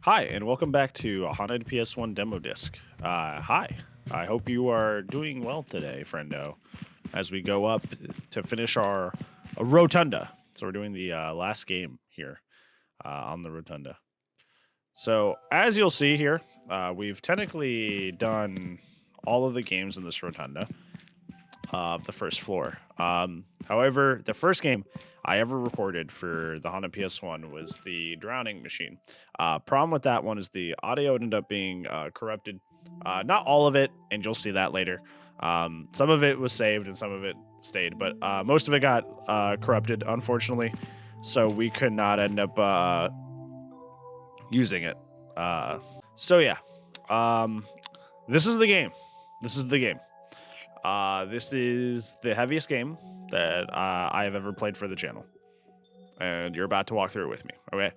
Hi, and welcome back to a haunted PS1 demo disc. Hi, I hope you are doing well today, friendo, as we go up to finish our rotunda. So we're doing the last game here on the rotunda. So as you'll see here, we've technically done all of the games in this rotunda of the first floor. However, the first game I ever recorded for the Honda PS1 was the Drowning Machine. Problem with that one is the audio ended up being corrupted. Not all of it, and you'll see that later. Some of it was saved and some of it stayed, but most of it got corrupted, unfortunately. So we could not end up using it. So yeah, this is the game. This is the game. This is the heaviest game that I have ever played for the channel, and you're about to walk through it with me. Okay,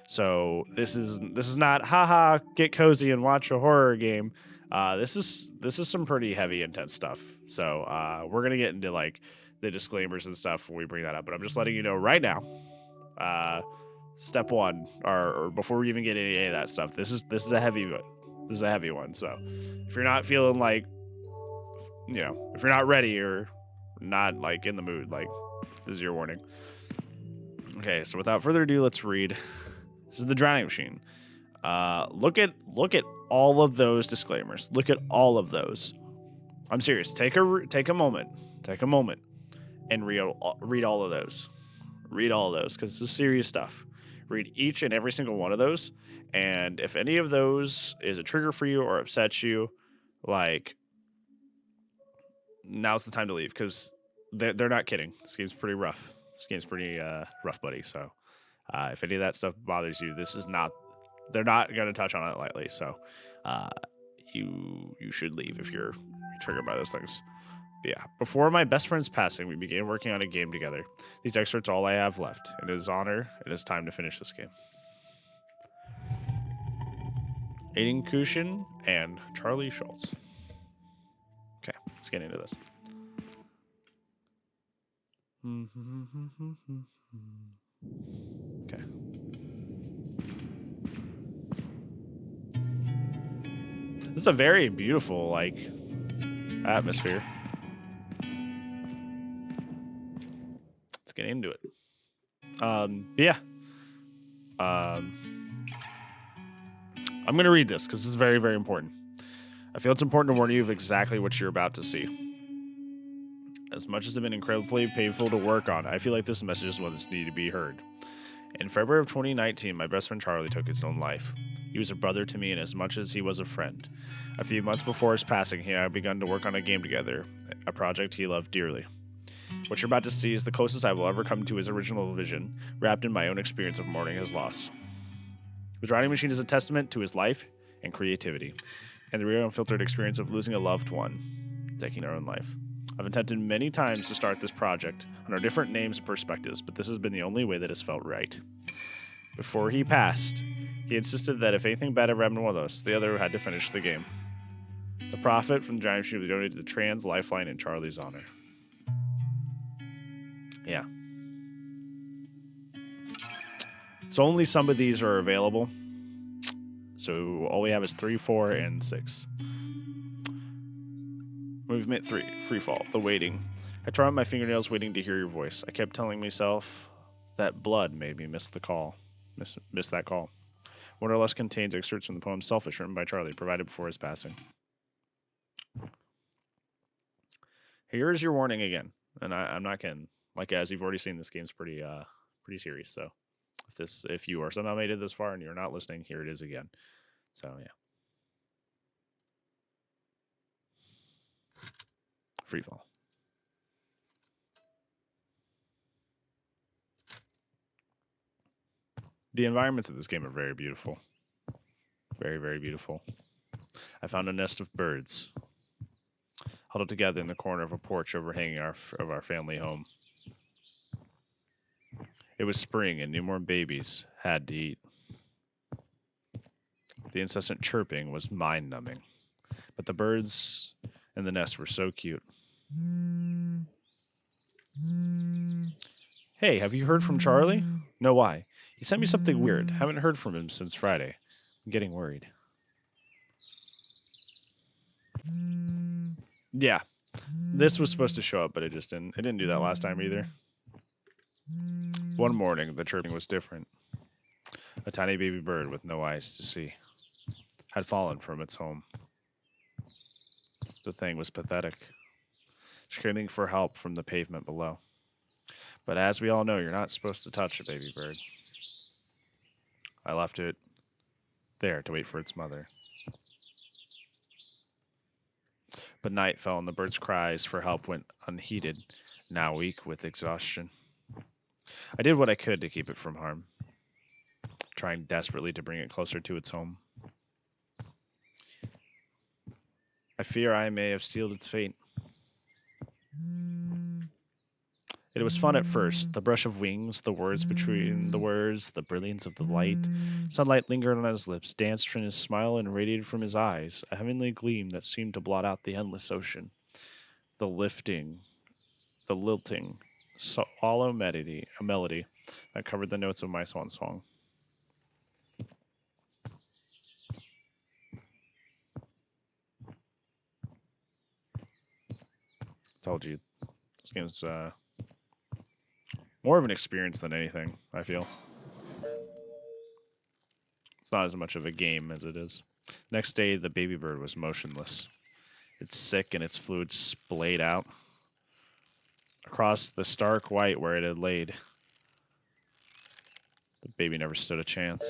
so this is not haha get cozy and watch a horror game. This is some pretty heavy, intense stuff. So we're gonna get into like the disclaimers and stuff when we bring that up, but I'm just letting you know right now. Step one, or before we even get any of that stuff, this is a heavy one. This is a heavy one. So if you're not feeling like if you're not ready or not like in the mood, like this is your warning. Okay, so without further ado, let's read. This is the Drowning Machine. Look at all of those disclaimers. Look at all of those. I'm serious. Take a moment. Take a moment and read all of those. Read all of those because this is serious stuff. Read each and every single one of those, and if any of those is a trigger for you or upsets you, like, now's the time to leave because they're not kidding. This game's pretty rough. This game's pretty rough, buddy. So if any of that stuff bothers you, they're not going to touch on it lightly. So you should leave if you're triggered by those things. But yeah, before my best friend's passing, we began working on a game together. These excerpts are all I have left. In his honor, it is time to finish this game. Aiden Cushing and Charlie Schulz. Okay, let's get into this. Okay. This is a very beautiful, like, atmosphere. Let's get into it. Yeah. I'm going to read this because this is very, very important. I feel it's important to warn you of exactly what you're about to see. As much as it's been incredibly painful to work on, I feel like this message is one that's needed to be heard. In February of 2019, my best friend Charlie took his own life. He was a brother to me in as much as he was a friend. A few months before his passing, he and I had begun to work on a game together, a project he loved dearly. What you're about to see is the closest I will ever come to his original vision, wrapped in my own experience of mourning his loss. The Drowning Machine is a testament to his life and creativity, and the real unfiltered experience of losing a loved one, taking their own life. I've attempted many times to start this project under different names and perspectives, but this has been the only way that has felt right. Before he passed, he insisted that if anything bad ever happened to one of us, the other had to finish the game. The profit from the Drowning Machine will be donated to the Trans Lifeline in Charlie's honor. Yeah. So only some of these are available. So all we have is 3, 4, and 6. Movement 3, free fall, the waiting. I tried my fingernails waiting to hear your voice. I kept telling myself that blood made me miss the call. Miss that call. More or less contains excerpts from the poem Selfish, written by Charlie, provided before his passing. Here is your warning again. And I'm not kidding. Like, as you've already seen, this game's pretty serious. So if you are somehow made it this far and you're not listening, here it is again. So yeah. Free fall. The environments of this game are very beautiful. Very, very beautiful. I found a nest of birds huddled together in the corner of a porch overhanging our family home. It was spring and newborn babies had to eat. The incessant chirping was mind-numbing, but the birds in the nest were so cute. Hey, have you heard from Charlie? No, why? He sent me something weird. Haven't heard from him since Friday. I'm getting worried. Yeah. This was supposed to show up, but it just didn't. It didn't do that last time either. One morning, the chirping was different. A tiny baby bird with no eyes to see had fallen from its home. The thing was pathetic, screaming for help from the pavement below. But as we all know, you're not supposed to touch a baby bird. I left it there to wait for its mother. But night fell and the bird's cries for help went unheeded, now weak with exhaustion. I did what I could to keep it from harm, trying desperately to bring it closer to its home. I fear I may have sealed its fate. It was fun at first, the brush of wings, the words between the words, the brilliance of the light. Sunlight lingered on his lips, danced from his smile, and radiated from his eyes, a heavenly gleam that seemed to blot out the endless ocean. The lilting, swallow melody, a melody that covered the notes of my swan song. Told you, this game's more of an experience than anything, I feel. It's not as much of a game as it is. Next day, the baby bird was motionless. Its sick and its fluids splayed out across the stark white where it had laid. The baby never stood a chance.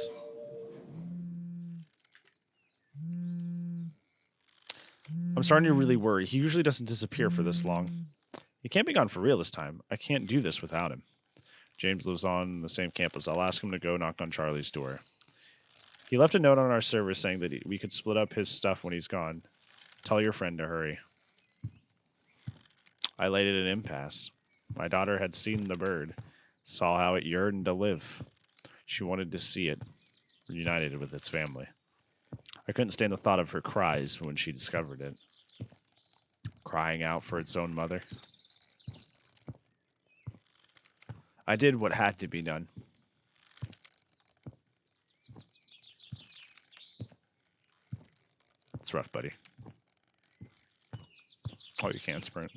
I'm starting to really worry. He usually doesn't disappear for this long. He can't be gone for real this time. I can't do this without him. James lives on the same campus. I'll ask him to go knock on Charlie's door. He left a note on our server saying that we could split up his stuff when he's gone. Tell your friend to hurry. I laid at an impasse. My daughter had seen the bird, saw how it yearned to live. She wanted to see it reunited with its family. I couldn't stand the thought of her cries when she discovered it. Crying out for its own mother. I did what had to be done. It's rough, buddy. Oh, you can't sprint.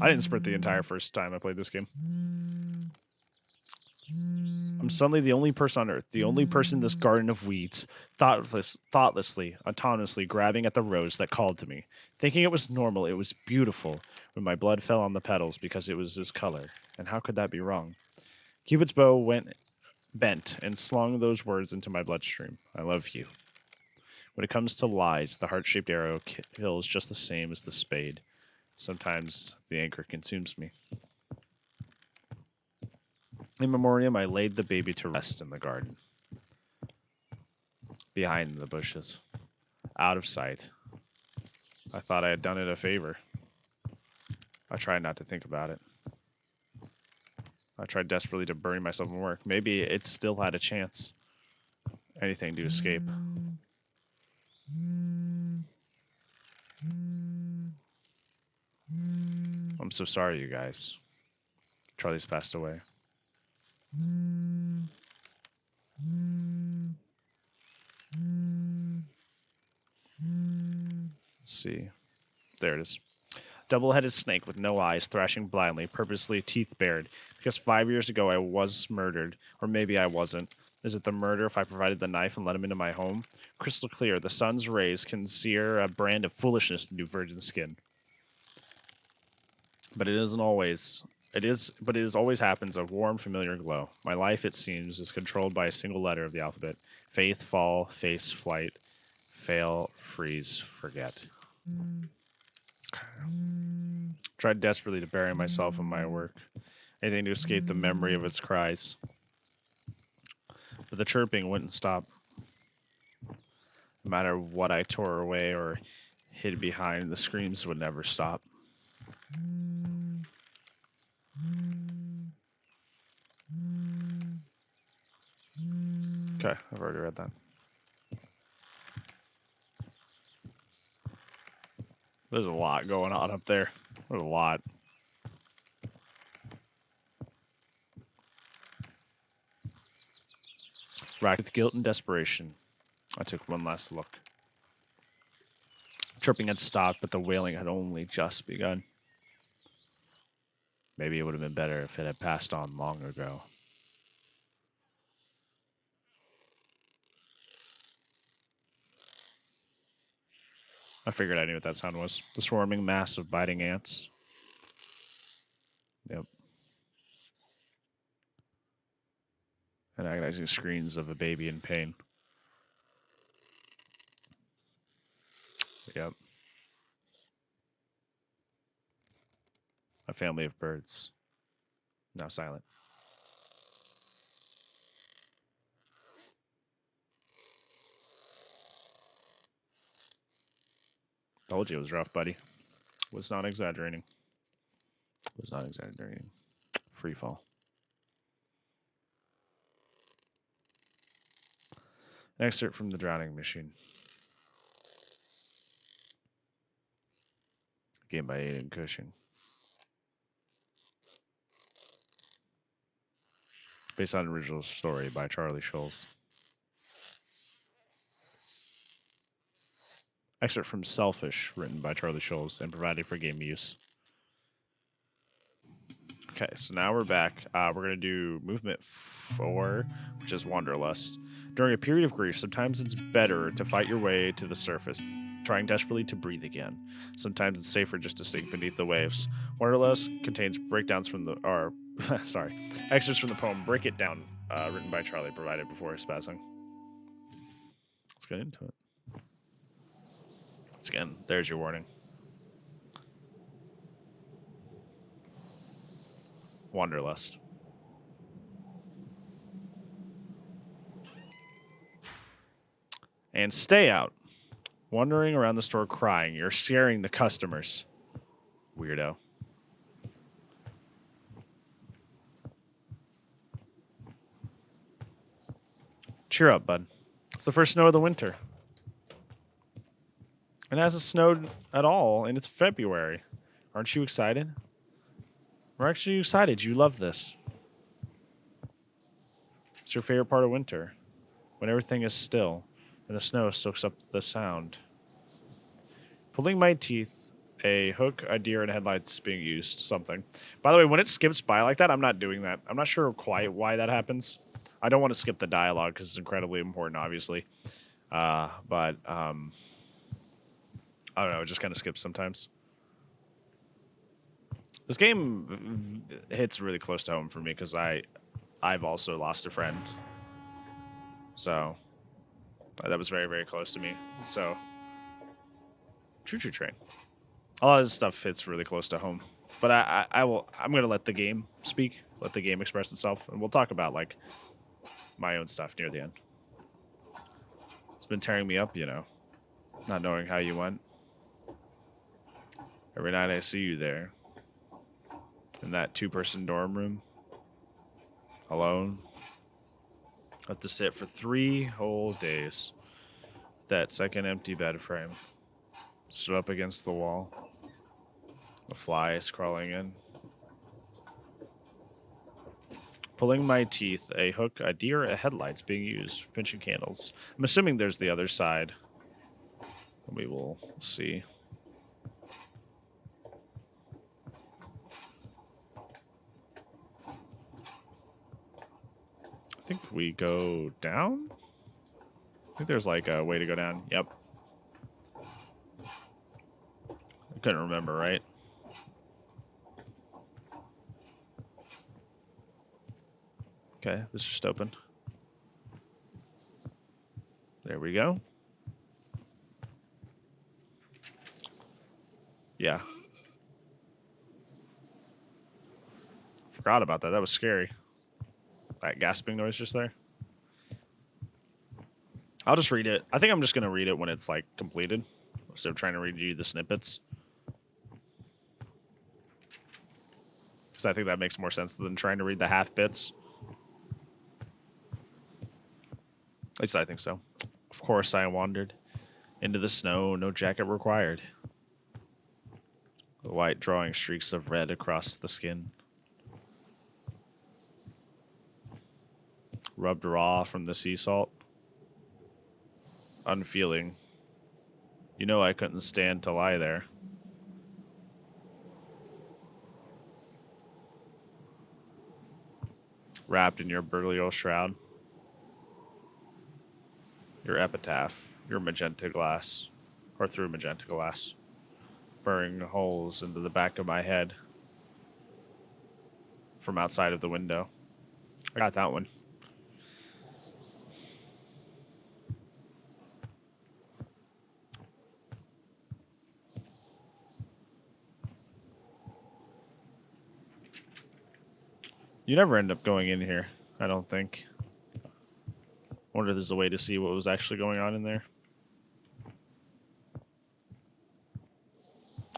I didn't sprint the entire first time I played this game. I'm suddenly the only person on Earth, the only person in this garden of weeds, thoughtlessly, autonomously grabbing at the rose that called to me, thinking it was normal, it was beautiful, when my blood fell on the petals because it was this color. And how could that be wrong? Cupid's bow went bent and slung those words into my bloodstream. I love you. When it comes to lies, the heart-shaped arrow kills just the same as the spade. Sometimes the anchor consumes me. In memoriam, I laid the baby to rest in the garden. Behind the bushes. Out of sight. I thought I had done it a favor. I tried not to think about it. I tried desperately to bury myself in work. Maybe it still had a chance. Anything to escape. I'm so sorry, you guys. Charlie's passed away. Let's see. There it is. Double-headed snake with no eyes, thrashing blindly, purposely teeth bared. Because 5 years ago I was murdered. Or maybe I wasn't. Is it the murder if I provided the knife and let him into my home? Crystal clear, the sun's rays can sear a brand of foolishness into virgin skin. But it isn't always. But it always happens, a warm, familiar glow. My life, it seems, is controlled by a single letter of the alphabet. Faith, fall, face, flight, fail, freeze, forget. Tried desperately to bury myself in my work. Anything to escape the memory of its cries. But the chirping wouldn't stop. No matter what I tore away or hid behind, the screams would never stop. Okay, I've already read that. There's a lot going on up there. There's a lot. Racked with guilt and desperation, I took one last look. Chirping had stopped, but the wailing had only just begun. Maybe it would have been better if it had passed on long ago. I figured I knew what that sound was. The swarming mass of biting ants. Yep. And agonizing screams of a baby in pain. Yep. A family of birds. Now silent. Told you it was rough, buddy. Was not exaggerating. Was not exaggerating. Free fall. An excerpt from The Drowning Machine. A game by Aiden Cushing. Based on an original story by Schulz. Excerpt from Selfish, written by Schulz and provided for game use. Okay, so now we're back. We're going to do movement 4, which is Wanderlust. During a period of grief, sometimes it's better to fight your way to the surface, trying desperately to breathe again. Sometimes it's safer just to sink beneath the waves. Wanderlust contains breakdowns from the... excerpts from the poem Break It Down, written by Charlie, provided before his passing. Let's get into it. Once again, there's your warning. Wanderlust. And stay out. Wandering around the store crying. You're scaring the customers. Weirdo. Cheer up, bud. It's the first snow of the winter. It hasn't snowed at all, and it's February. Aren't you excited? We're actually excited. You love this. It's your favorite part of winter. When everything is still, and the snow soaks up the sound. Pulling my teeth, a hook, a deer, and headlights being used. Something. By the way, when it skips by like that, I'm not doing that. I'm not sure quite why that happens. I don't want to skip the dialogue because it's incredibly important, obviously. But I don't know. It just kind of skips sometimes. This game hits really close to home for me because I've also lost a friend. So that was very, very close to me. So choo-choo train. A lot of this stuff hits really close to home. But I'm gonna let the game speak, let the game express itself, and we'll talk about like my own stuff near the end. It's been tearing me up, you know, not knowing how you went. Every night I see you there in that 2-person dorm room, alone. Have to sit for 3 whole days. That second empty bed frame. Stood up against the wall. The flies crawling in. Pulling my teeth, a hook, a deer, a headlights being used. Pinching candles. I'm assuming there's the other side. We will see. I think we go down? I think there's like a way to go down. Yep. I couldn't remember, right? Okay, this just opened. There we go. Yeah. Forgot about that. That was scary. That gasping noise just there. I'll just read it. I think I'm just going to read it when it's like completed. Instead of trying to read you the snippets. Because I think that makes more sense than trying to read the half bits. At least I think so. Of course I wandered into the snow, no jacket required. The white drawing streaks of red across the skin. Rubbed raw from the sea salt. unfeeling. You know I couldn't stand to lie there. Wrapped in your burial shroud. Your epitaph. Your magenta glass. Or through magenta glass. Burning holes into the back of my head. From outside of the window. I got that one. You never end up going in here, I don't think. Wonder if there's a way to see what was actually going on in there.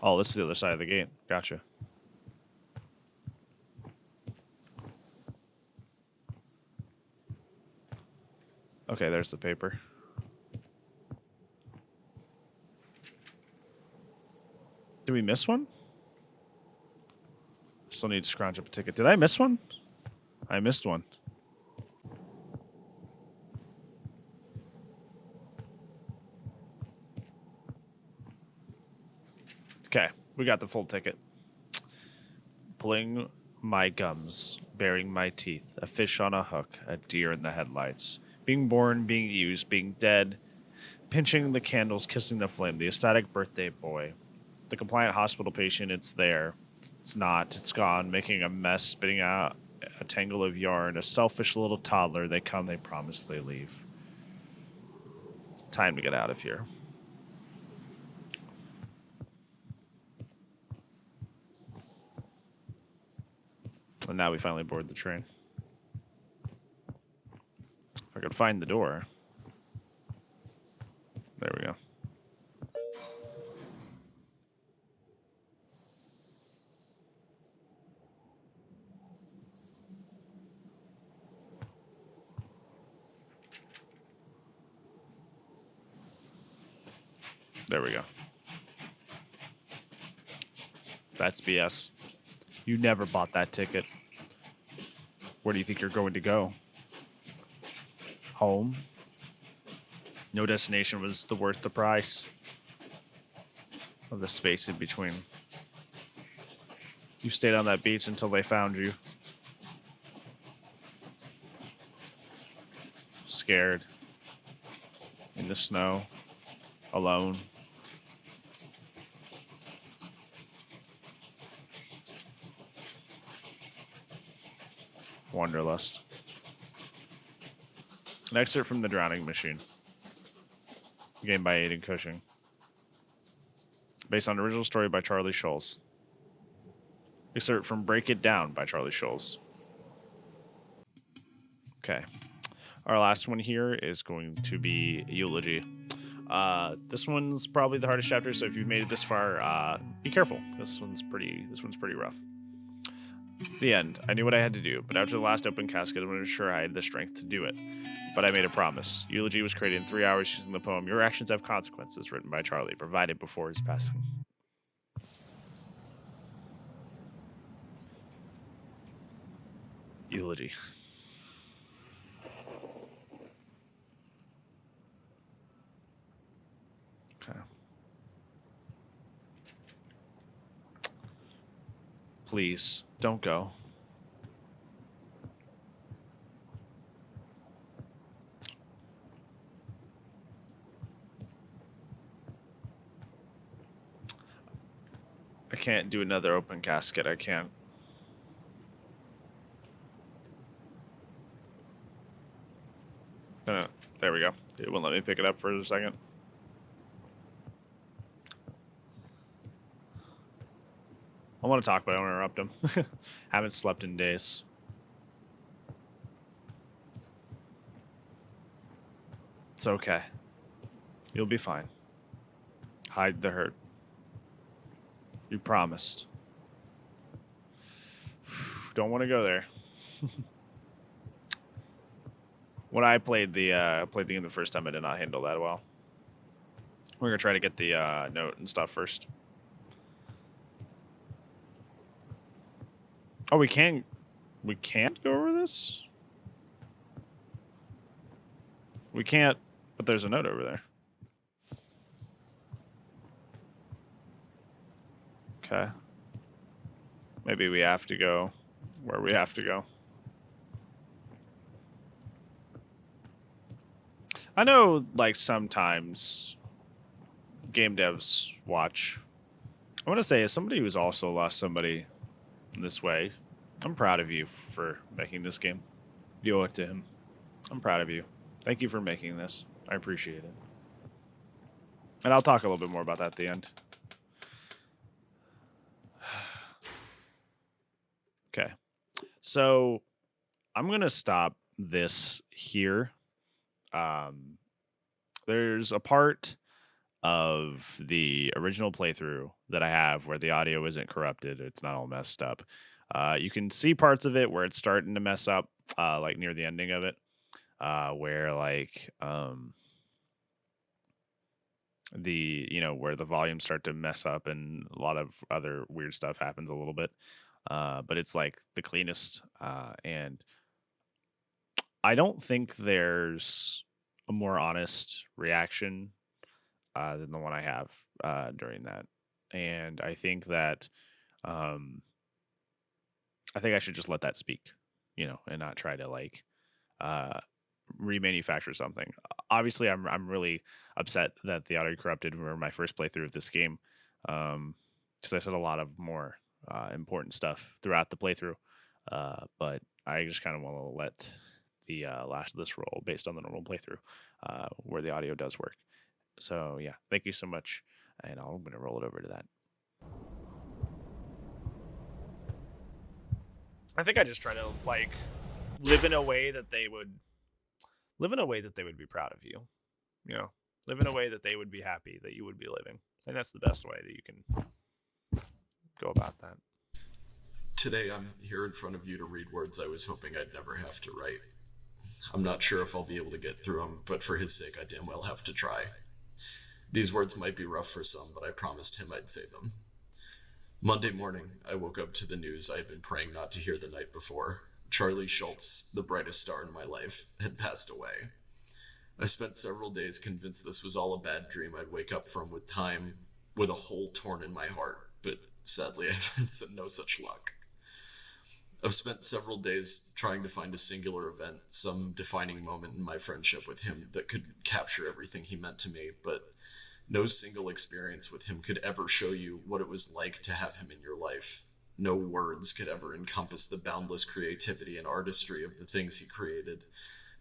Oh, this is the other side of the gate. Gotcha. Okay, there's the paper. Did we miss one? Still need to scrounge up a ticket. Did I miss one? I missed one. Okay, we got the full ticket. Pulling my gums, baring my teeth, a fish on a hook, a deer in the headlights. Being born, being used, being dead, pinching the candles, kissing the flame, the ecstatic birthday boy. The compliant hospital patient, it's there. It's not, it's gone, making a mess, spitting out a tangle of yarn. A selfish little toddler, they come, they promise, they leave. Time to get out of here. And now we finally board the train. If I could find the door. There we go. There we go. That's BS. You never bought that ticket. Where do you think you're going to go? Home? No destination was worth the price of the space in between. You stayed on that beach until they found you. Scared. In the snow. Alone. Wanderlust. An excerpt from The Drowning Machine. Game by Aiden Cushing. Based on an original story by Charlie Schulz. Excerpt from Break It Down by Charlie Schulz. Okay. Our last one here is going to be Eulogy. This one's probably the hardest chapter, so if you've made it this far, be careful. This one's pretty rough. The end. I knew what I had to do, but after the last open casket, I wasn't sure I had the strength to do it. But I made a promise. Eulogy was created in 3 hours using the poem Your Actions Have Consequences, written by Charlie, provided before his passing. Eulogy. Okay. Please, don't go. I can't do another open casket. I can't. There we go. It won't let me pick it up for a second. I want to talk, but I don't interrupt him. Haven't slept in days. It's okay. You'll be fine. Hide the hurt. You promised. Don't want to go there. When I played the game the first time, I did not handle that well. We're gonna try to get the note and stuff first. Oh, we can't go over this? We can't, but there's a note over there. Okay. Maybe we have to go where we have to go. I know, like, sometimes game devs watch. I want to say, as somebody who's also lost somebody in this way, I'm proud of you for making this game. You owe it to him. I'm proud of you. Thank you for making this. I appreciate it. And I'll talk a little bit more about that at the end. Okay. So I'm going to stop this here. There's a part of the original playthrough that I have where the audio isn't corrupted. It's not all messed up. You can see parts of it where it's starting to mess up, like near the ending of it, where like where the volumes start to mess up and a lot of other weird stuff happens a little bit. But it's like the cleanest, and I don't think there's a more honest reaction than the one I have during that. And I think that I think I should just let that speak, and not try to like remanufacture something. Obviously, I'm really upset that the audio corrupted were my first playthrough of this game, because I said a lot of more important stuff throughout the playthrough. But I just kind of want to let the last of this roll based on the normal playthrough, where the audio does work. So yeah, thank you so much, and I'm gonna roll it over to that. I think I just try to like live in a way that they would be proud of you. Live in a way that they would be happy that you would be living. And that's the best way that you can go about that. Today I'm here in front of you to read words I was hoping I'd never have to write. I'm not sure if I'll be able to get through them, but for his sake I damn well have to try. These words might be rough for some, but I promised him I'd say them. Monday morning, I woke up to the news I had been praying not to hear the night before. Charlie Schulz, the brightest star in my life, had passed away. I spent several days convinced this was all a bad dream I'd wake up from with a hole torn in my heart, but sadly I've had no such luck. I've spent several days trying to find a singular event, some defining moment in my friendship with him that could capture everything he meant to me, but no single experience with him could ever show you what it was like to have him in your life. No words could ever encompass the boundless creativity and artistry of the things he created.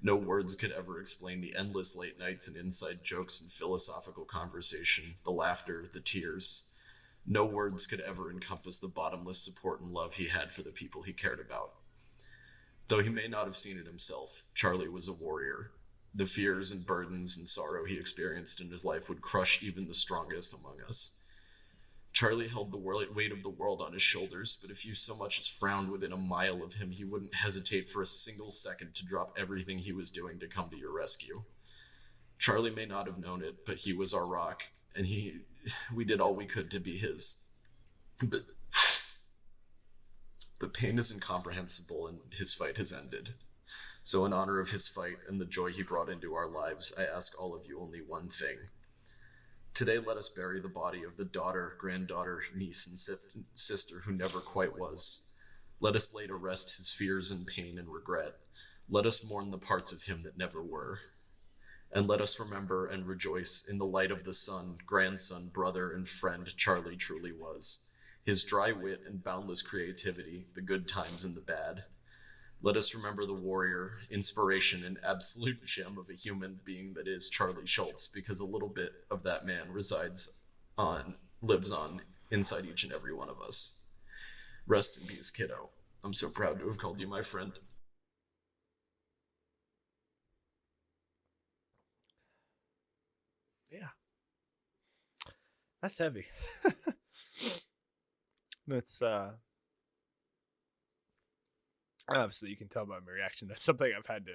No words could ever explain the endless late nights and inside jokes and philosophical conversation, the laughter, the tears. No words could ever encompass the bottomless support and love he had for the people he cared about. Though he may not have seen it himself, Charlie was a warrior. The fears and burdens and sorrow he experienced in his life would crush even the strongest among us. Charlie held the weight of the world on his shoulders, but if you so much as frowned within a mile of him, he wouldn't hesitate for a single second to drop everything he was doing to come to your rescue. Charlie may not have known it, but he was our rock, and we did all we could to be his. But pain is incomprehensible, and his fight has ended. So in honor of his fight and the joy he brought into our lives, I ask all of you only one thing. Today, let us bury the body of the daughter, granddaughter, niece, and sister who never quite was. Let us lay to rest his fears and pain and regret. Let us mourn the parts of him that never were. And let us remember and rejoice in the light of the son, grandson, brother, and friend Charlie truly was. His dry wit and boundless creativity, the good times and the bad. Let us remember the warrior, inspiration, and absolute gem of a human being that is Charlie Schulz, because a little bit of that man lives on inside each and every one of us. Rest in peace, kiddo. I'm so proud to have called you my friend. Yeah. That's heavy. It's obviously you can tell by my reaction that's something I've had to,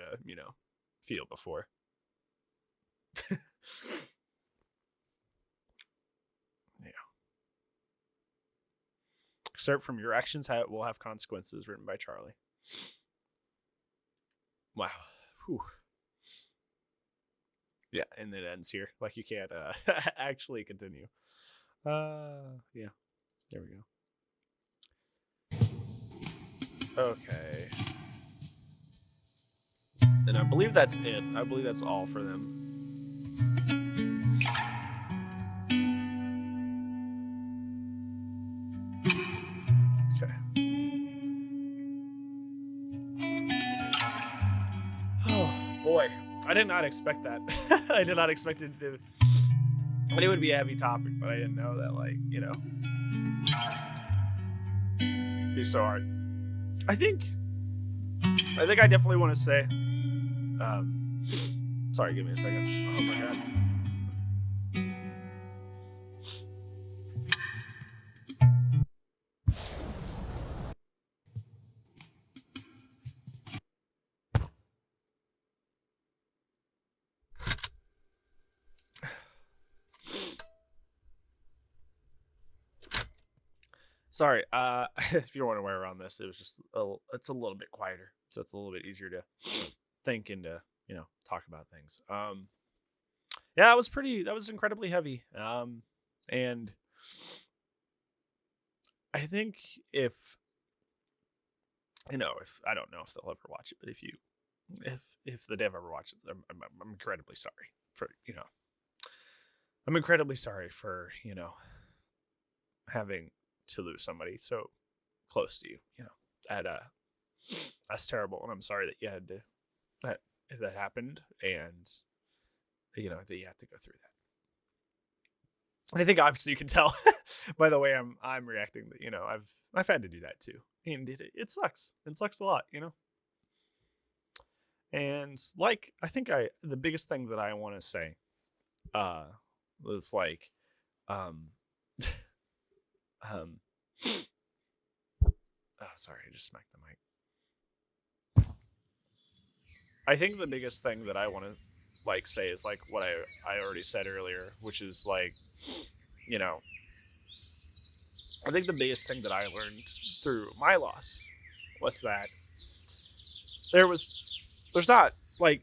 feel before. Yeah. Start from your actions will have consequences, written by Charlie. Wow. Whew. Yeah, and it ends here. Like you can't actually continue. Yeah. There we go. Okay. And I believe that's it. I believe that's all for them. Okay. Oh, boy. I did not expect that. I did not expect it to... I knew it would be a heavy topic, but I didn't know that, like, you know... it'd be so hard. I think I definitely want to say... sorry, give me a second. Oh, my God. Sorry, if you don't want to wear around this, it was just it's a little bit quieter, so it's a little bit easier to think and to, you know, talk about things. Yeah, that was incredibly heavy. And I think if I don't know if they'll ever watch it, but if the dev ever watches it, I'm incredibly sorry for, you know, I'm incredibly sorry for, you know, having to lose somebody so close to you, you know, that's terrible, and I'm sorry that you had to that happened, and you know that you have to go through that. And I think obviously you can tell by the way I'm reacting that, you know, I've had to do that too, and it sucks. It sucks a lot, you know. And like I think the biggest thing that I want to say was like oh, sorry, I just smacked the mic. I think the biggest thing that I want to like say is like what I already said earlier, which is like, you know, I think the biggest thing that I learned through my loss was that there's not like,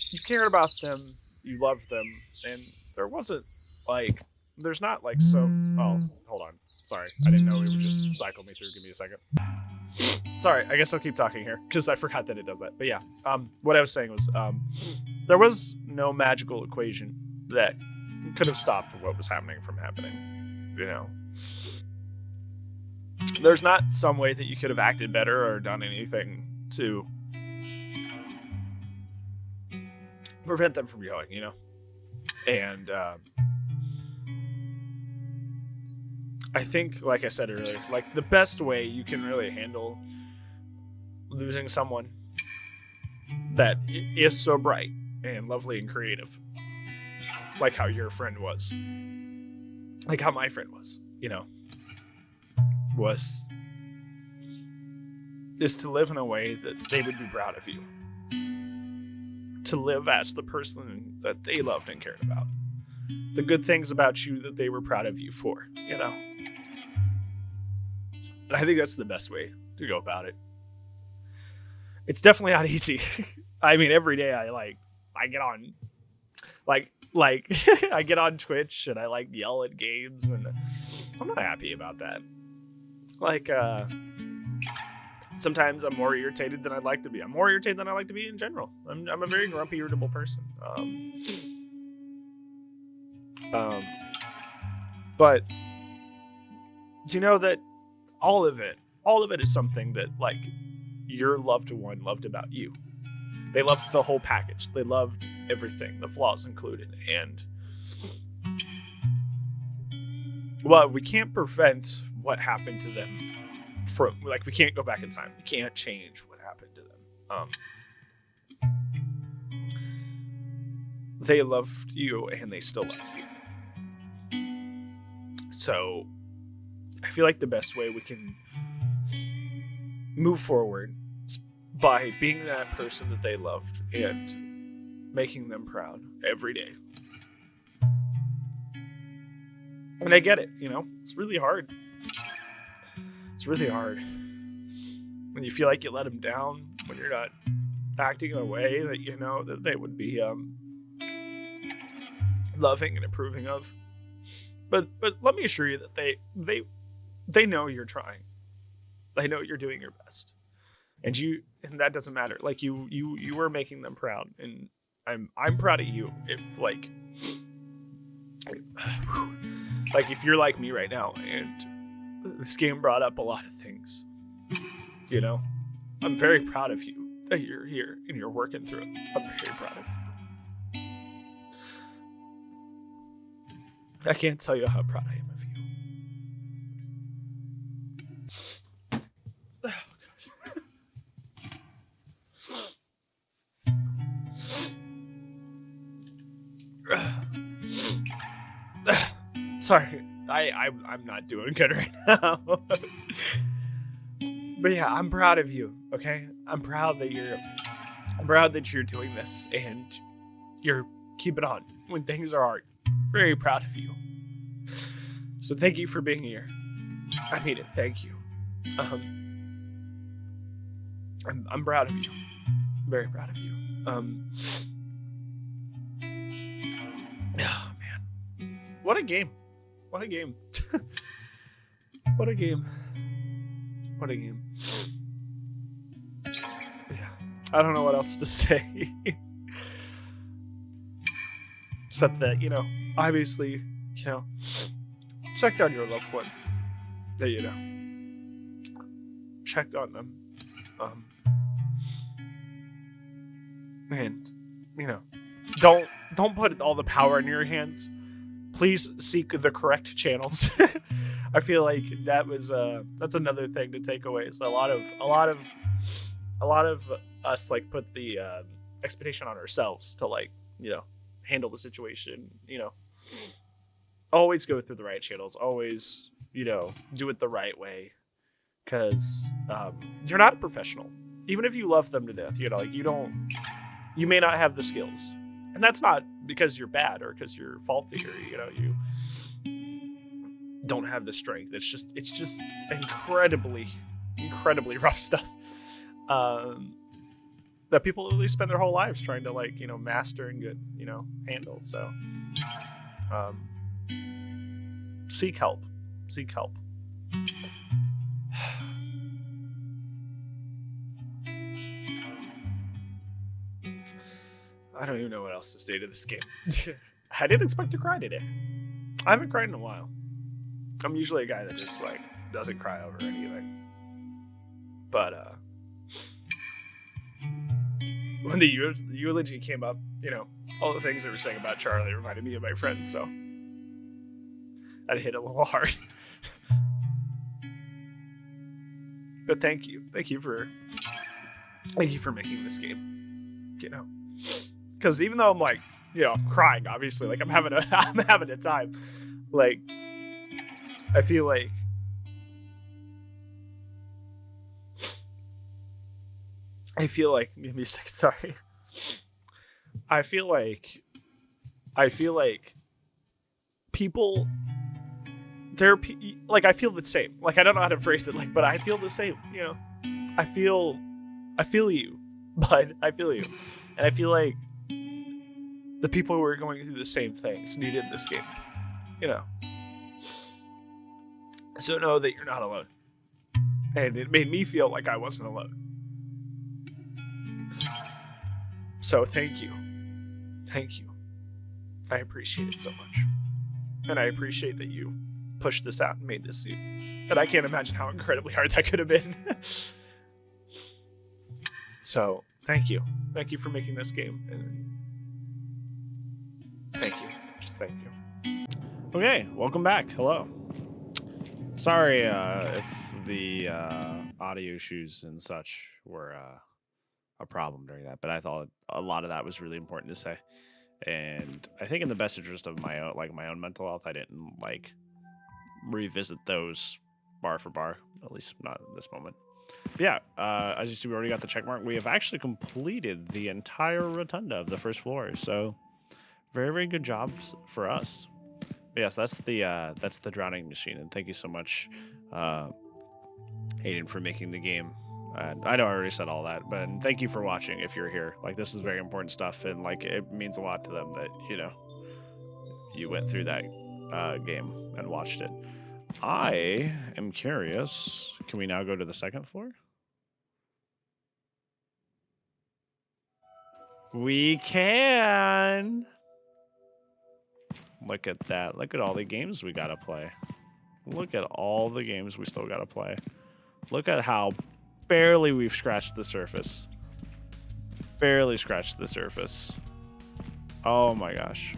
you cared about them, you loved them, and there wasn't like, there's not like, so, oh, hold on. Sorry. I didn't know it would just cycle me through. Give me a second. Sorry. I guess I'll keep talking here because I forgot that it does that. But yeah, what I was saying was, there was no magical equation that could have stopped what was happening from happening. You know, there's not some way that you could have acted better or done anything to prevent them from going, you know? And, I think, like I said earlier, like the best way you can really handle losing someone that is so bright and lovely and creative, like how your friend was, like how my friend was, you know, is to live in a way that they would be proud of you, to live as the person that they loved and cared about, the good things about you that they were proud of you for, you know. I think that's the best way to go about it. It's definitely not easy. I mean, every day I get on, like I get on Twitch and I like yell at games, and I'm not happy about that. Like, sometimes I'm more irritated than I'd like to be. I'm more irritated than I like to be in general. I'm a very grumpy, irritable person. But you know that all of it is something that like your loved one loved about you. They loved the whole package. They loved everything, the flaws included. And well, we can't prevent what happened to them from, like, we can't go back in time. We can't change what happened to them. They loved you and they still love you. So I feel like the best way we can move forward is by being that person that they loved and making them proud every day. And I get it, you know, it's really hard. It's really hard. And you feel like you let them down when you're not acting in a way that you know that they would be loving and approving of. But let me assure you that they know you're trying. They know you're doing your best. And that doesn't matter. Like you are making them proud, and I'm proud of you. If like if you're like me right now, and this game brought up a lot of things, you know, I'm very proud of you that you're here and you're working through it. I'm very proud of you. I can't tell you how proud I am of you. Sorry, I'm not doing good right now. But yeah, I'm proud of you. Okay, I'm proud that you're doing this and you're keeping on when things are hard. Very proud of you. So thank you for being here. I mean it. Thank you. I'm proud of you. Very proud of you. Oh man, what a game! What a game! What a game! What a game! Yeah, I don't know what else to say. Except that, you know, obviously, you know, checked on your loved ones. That, you know, checked on them. And, you know, don't put all the power in your hands. Please seek the correct channels. I feel like that's another thing to take away. Is a lot of us like put the expectation on ourselves to, like, you know, handle the situation. You know, always go through the right channels. Always, you know, do it the right way. Because you're not a professional. Even if you love them to death, you know, like you may not have the skills. And that's not because you're bad or because you're faulty or, you know, you don't have the strength. It's just incredibly rough stuff that people literally spend their whole lives trying to, like, you know, master and get, you know, handle. So seek help. I don't even know what else to say to this game. I didn't expect to cry today. I haven't cried in a while. I'm usually a guy that just, like, doesn't cry over anything. But when the eulogy came up, you know, all the things they were saying about Charlie reminded me of my friends, so that hit a little hard. But thank you for making this game. You know, because even though I'm, like, you know, I'm crying, obviously, like, I'm having a time. Like, I feel like give me a second, sorry. I feel like people, like, I feel the same. Like, I don't know how to phrase it, like, but I feel the same, you know. I feel you, bud. I feel you. And I feel like the people who are going through the same things needed this game, you know. So know that you're not alone. And it made me feel like I wasn't alone. So thank you. I appreciate it so much. And I appreciate that you pushed this out and made this scene. And I can't imagine how incredibly hard that could have been. So thank you for making this game. And thank you. Just thank you. Okay, welcome back. Hello. Sorry if the audio issues and such were a problem during that, but I thought a lot of that was really important to say. And I think in the best interest of my own mental health, I didn't, like, revisit those bar for bar, at least not in this moment. But yeah, as you see, we already got the check mark. We have actually completed the entire rotunda of the first floor, so very, very good jobs for us. But yes, that's the drowning machine, and thank you so much, Aiden, for making the game. And I know I already said all that, but thank you for watching if you're here. Like, this is very important stuff, and, like, it means a lot to them that, you know, you went through that game and watched it. I am curious. Can we now go to the second floor? We can. Look at that. Look at all the games we gotta play. Look at all the games we still gotta play. Look at how barely we've scratched the surface. Barely scratched the surface. Oh my gosh.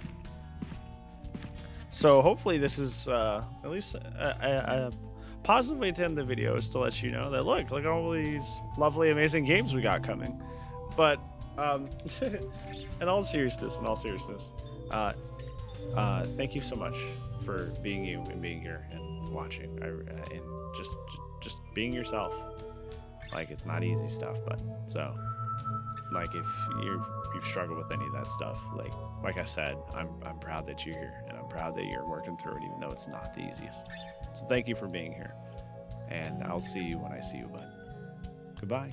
So hopefully this is at least a positive way to end the video, is to let you know that look at all these lovely, amazing games we got coming. But in all seriousness, thank you so much for being you and being here and watching and just being yourself. Like, it's not easy stuff, but so like if you've struggled with any of that stuff, like I said, I'm proud that you're here, and I'm proud that you're working through it, even though it's not the easiest. So thank you for being here, and I'll see you when I see you, bud. Goodbye.